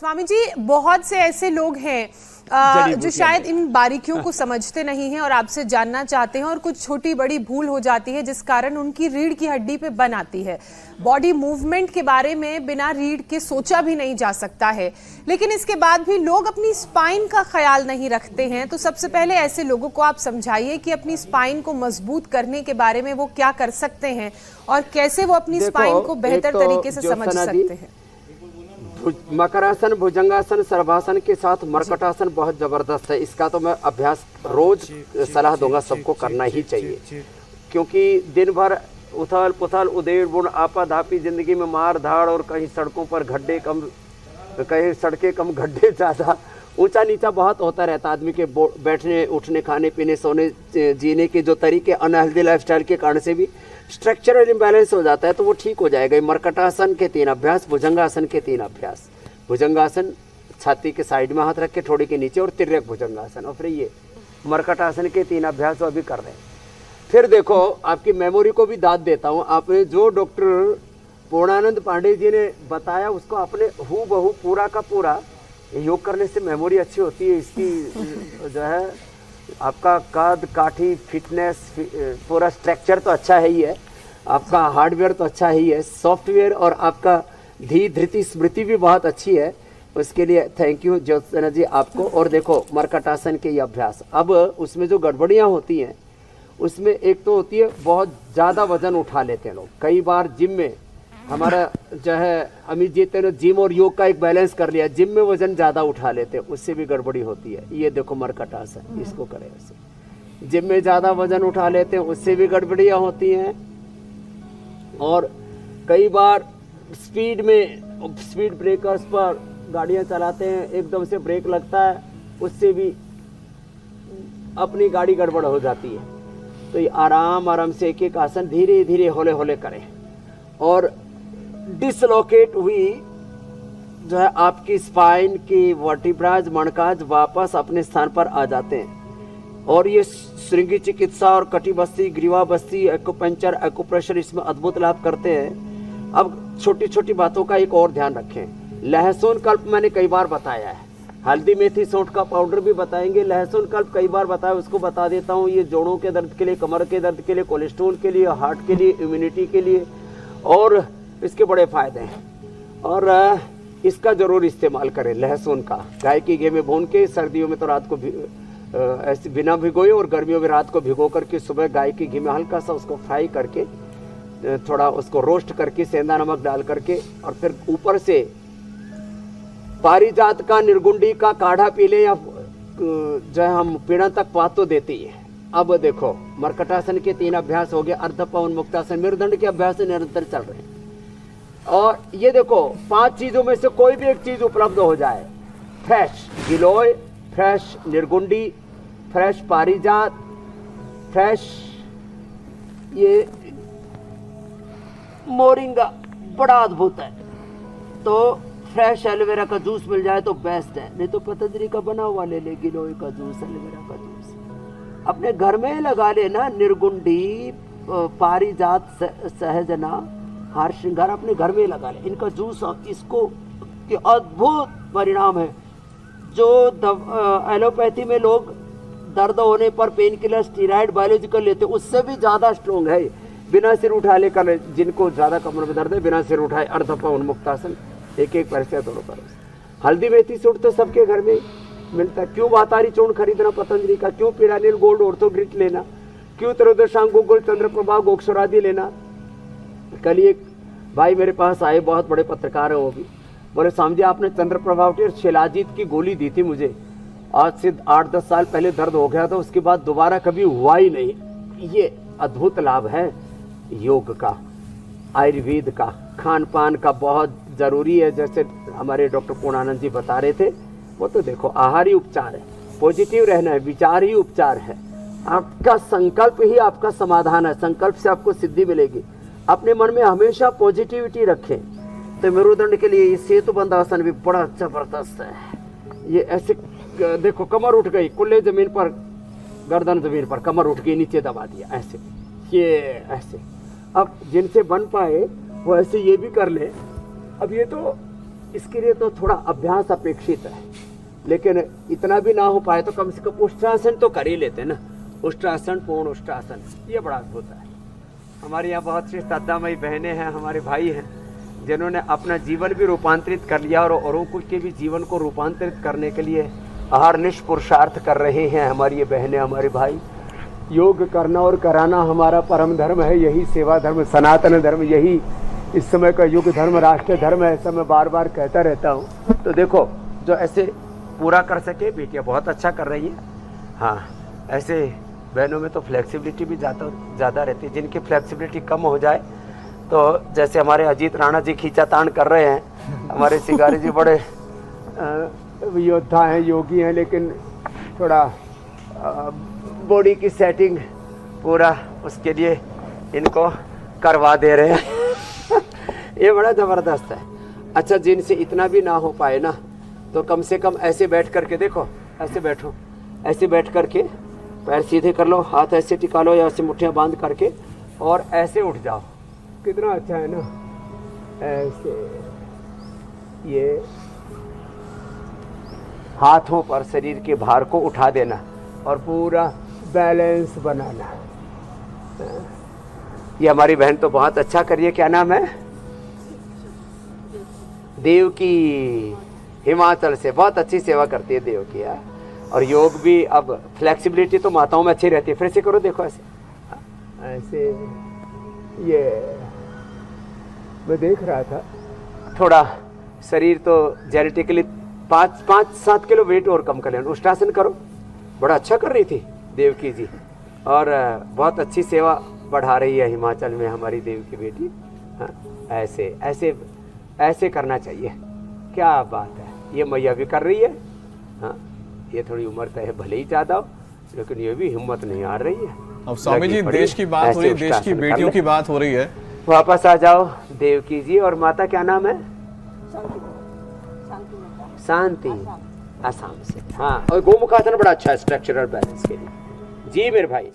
स्वामी जी, बहुत से ऐसे लोग हैं जो शायद इन बारीकियों को समझते नहीं हैं और आपसे जानना चाहते हैं, और कुछ छोटी बड़ी भूल हो जाती है जिस कारण उनकी रीढ़ की हड्डी पे बन आती है। बॉडी मूवमेंट के बारे में बिना रीढ़ के सोचा भी नहीं जा सकता है, लेकिन इसके बाद भी लोग अपनी स्पाइन का ख्याल नहीं रखते हैं। तो सबसे पहले ऐसे लोगों को आप समझाइए कि अपनी स्पाइन को मजबूत करने के बारे में वो क्या कर सकते हैं और कैसे वो अपनी स्पाइन को बेहतर तरीके से समझ सकते हैं। मकरासन, भुजंगासन, सर्वासन के साथ मरकटासन बहुत जबरदस्त है। इसका तो मैं अभ्यास रोज सलाह दूंगा, सबको करना ही चाहिए, क्योंकि दिन भर उथल पुथल उधेड़ बुन आपाधापी जिंदगी में मार धाड़, और कहीं सड़कों पर गड्ढे कम, कहीं सड़कें कम गड्ढे ज़्यादा, ऊंचा नीचा बहुत होता रहता। आदमी के बैठने उठने, खाने पीने, सोने जीने के जो तरीके अनहेल्दी लाइफस्टाइल के कारण से भी स्ट्रक्चरल इम्बैलेंस हो जाता है, तो वो ठीक हो जाएगा। मरकटासन के 3 अभ्यास, भुजंगासन के 3 अभ्यास। भुजंगासन छाती के साइड में हाथ रख के ठोड़ी के नीचे, और तिर्यक भुजंगासन, और फिर ये मरकटासन के 3 अभ्यास अभी कर रहे हैं। फिर देखो, आपकी मेमोरी को भी दाद देता हूँ। आपने जो डॉक्टर पूर्णानंद पांडे जी ने बताया उसको आपने हू बहू पूरा का पूरा, योग करने से मेमोरी अच्छी होती है। इसकी जो है आपका कद काठी, फिटनेस, पूरा स्ट्रक्चर तो अच्छा है ही है, आपका हार्डवेयर तो अच्छा ही है, सॉफ्टवेयर और आपका धी धृति स्मृति भी बहुत अच्छी है। उसके लिए थैंक यू ज्योत्सना जी आपको। और देखो मरकटासन के ये अभ्यास, अब उसमें जो गड़बड़ियाँ होती हैं उसमें एक तो होती है बहुत ज़्यादा वजन उठा लेते हैं लोग। कई बार जिम में हमारा जो है अमित जी ने जिम और योग का एक बैलेंस कर लिया, जिम में वजन ज़्यादा उठा लेते हैं, उससे भी गड़बड़ी होती है। ये देखो मरकटासन, इसको करें ऐसे, जिम में ज़्यादा वजन उठा लेते हैं, उससे भी गड़बड़ियाँ होती हैं। और कई बार स्पीड में, स्पीड ब्रेकर्स पर गाड़ियाँ चलाते हैं, एकदम से ब्रेक लगता है, उससे भी अपनी गाड़ी गड़बड़ हो जाती है। तो ये आराम आराम से एक एक आसन धीरे धीरे हौले हौले करें, और डिसलोकेट हुई जो है आपकी स्पाइन की वर्टिब्राज, मणकाज वापस अपने स्थान पर आ जाते हैं। और ये श्रृंगी चिकित्सा और कटिबस्ती, ग्रीवाबस्ती, एक्यूपंक्चर, एक्यूप्रेशर इसमें अद्भुत लाभ करते हैं। अब छोटी छोटी बातों का एक और ध्यान रखें। लहसुन कल्प मैंने कई बार बताया है, हल्दी मेथी सौंठ का पाउडर भी बताएंगे, लहसुन कल्प कई बार बताया, उसको बता देता हूँ। ये जोड़ों के दर्द के लिए, कमर के दर्द के लिए, कोलेस्ट्रॉल के लिए, हार्ट के लिए, इम्यूनिटी के लिए, और इसके बड़े फायदे हैं। और इसका जरूर इस्तेमाल करें, लहसुन का। गाय की घी में भून के, सर्दियों में तो रात को ऐसे बिना भिगोए, और गर्मियों में रात को भिगो करके सुबह गाय की घी में हल्का सा उसको फ्राई करके, थोड़ा उसको रोस्ट करके, सेंधा नमक डाल करके, और फिर ऊपर से पारिजात का, निर्गुंडी का काढ़ा पी लें, या जो है हम पीड़ा तक पात तो देती है। अब देखो मरकटासन के 3 अभ्यास हो गए, अर्धपवन मुक्तासन, मेरुदंड के अभ्यास निरंतर चल रहे हैं। और ये देखो 5 चीजों में से कोई भी एक चीज उपलब्ध हो जाए, फ्रेश गिलोय, फ्रेश निर्गुंडी, फ्रेश पारिजात, फ्रेश ये मोरिंगा, बड़ा अद्भुत है। तो फ्रेश एलोवेरा का जूस मिल जाए तो बेस्ट है, नहीं तो पतंजलि का बना हुआ ले ले, गिलोय का जूस, एलोवेरा का जूस अपने घर में लगा लेना। निर्गुंडी, पारिजात, सहजना, हार श्रृंगार अपने घर में लगा ले, इनका जूस, इसको के अद्भुत परिणाम है। जो एलोपैथी में लोग दर्द होने पर पेन किलर, स्टीराइड, बायोलॉजिकल लेते हैं, उससे भी ज़्यादा स्ट्रॉन्ग है। बिना सिर उठा लेकर, जिनको ज़्यादा कमर में दर्द है, बिना सिर उठाए अर्धपवन मुक्तासन, एक एक पैर से दोनों पैर से। हल्दी मेथी सूट तो सबके घर में मिलता है। क्यों वातारी चूर्ण खरीदना पतंजलि का, क्यों पीड़ानील गोल्ड ऑर्थोग्रिट लेना, क्यों त्रयोदशांग गुगुल चंद्रप्रभा गोक्षरादि लेना। कल एक भाई मेरे पास आए, बहुत बड़े पत्रकार हैं वो भी, बोले स्वामी जी आपने चंद्रप्रभा और शिलाजीत की गोली दी थी मुझे, आज से 8-10 साल पहले दर्द हो गया था, उसके बाद दोबारा कभी हुआ ही नहीं। ये अद्भुत लाभ है योग का, आयुर्वेद का, खान पान का बहुत जरूरी है। जैसे हमारे डॉक्टर पूर्णानंद जी बता रहे थे, वो तो देखो आहार ही उपचार है, पॉजिटिव रहना है, विचार ही उपचार है। आपका संकल्प ही आपका समाधान है, संकल्प से आपको सिद्धि मिलेगी। अपने मन में हमेशा पॉजिटिविटी रखें। तो मेरुदंड के लिए ये सेतुबंध आसन भी बड़ा जबरदस्त है। ये ऐसे देखो, कमर उठ गई, कुल्ले जमीन पर, गर्दन जमीन पर, कमर उठ गई, नीचे दबा दिया, ऐसे, ये ऐसे। अब जिनसे बन पाए वो ऐसे ये भी कर ले। अब ये तो इसके लिए तो थोड़ा अभ्यास अपेक्षित है, लेकिन इतना भी ना हो पाए तो कम से कम उष्ट्रासन तो कर ही लेते हैं ना। उष्ट्रासन, पूर्ण उष्ट्रासन, ये बड़ा अद्भुत है। हमारे यहाँ बहुत सी श्रद्धामयी बहनें हैं, हमारे भाई हैं, जिन्होंने अपना जीवन भी रूपांतरित कर लिया और औरों के भी जीवन को रूपांतरित करने के लिए अहर्निश पुरुषार्थ कर रहे हैं। हमारी ये बहनें, हमारे भाई, योग करना और कराना हमारा परम धर्म है, यही सेवा धर्म, सनातन धर्म, यही इस समय का युग धर्म, राष्ट्रीय धर्म है। ऐसा मैं बार बार कहता रहता हूँ। तो देखो, जो ऐसे पूरा कर सके, बेटियाँ बहुत अच्छा कर रही हैं। हाँ, ऐसे बहनों में तो फ्लेक्सिबिलिटी भी ज़्यादा रहती है। जिनकी फ्लेक्सिबिलिटी कम हो जाए, तो जैसे हमारे अजीत राणा जी खींचातान कर रहे हैं, हमारे सिगारी जी बड़े योद्धा हैं, योगी हैं, लेकिन थोड़ा बॉडी की सेटिंग पूरा उसके लिए इनको करवा दे रहे हैं। ये बड़ा ज़बरदस्त है। अच्छा, जिनसे इतना भी ना हो पाए ना, तो कम से कम ऐसे बैठ करके देखो, ऐसे बैठो, ऐसे बैठ करके पैर सीधे कर लो, हाथ ऐसे टिका लो या ऐसे मुट्ठियाँ बांध करके और ऐसे उठ जाओ। कितना अच्छा है ना, ऐसे ये हाथों पर शरीर के भार को उठा देना और पूरा बैलेंस बनाना। ये हमारी बहन तो बहुत अच्छा करिए। क्या नाम है? देव की, हिमाचल से, बहुत अच्छी सेवा करती है देव की यार। और योग भी, अब फ्लेक्सिबिलिटी तो माताओं में अच्छी रहती है। फिर से करो, देखो ऐसे, ऐसे, ये मैं देख रहा था, थोड़ा शरीर तो जेनेटिकली 5-7 किलो वेट और कम कर लेना। उष्ट्रासन करो, बड़ा अच्छा कर रही थी देवकी जी, और बहुत अच्छी सेवा बढ़ा रही है हिमाचल में हमारी देव की बेटी। हाँ, ऐसे ऐसे ऐसे करना चाहिए। क्या बात है, ये मैया भी कर रही है। हाँ, ये थोड़ी उम्र तय है, भले ही ज़्यादा हो, लेकिन ये भी हिम्मत नहीं आ रही है। अब स्वामी जी, देश की बात हो रही है, देश की बेटियों की बात हो रही है। वापस आ जाओ देवकी जी। और माता क्या नाम है? शांति, आसाम से। हाँ, और गोमुखासन बड़ा अच्छा है स्ट्रक्चरल बैलेंस के लिए। जी मेरे भाई।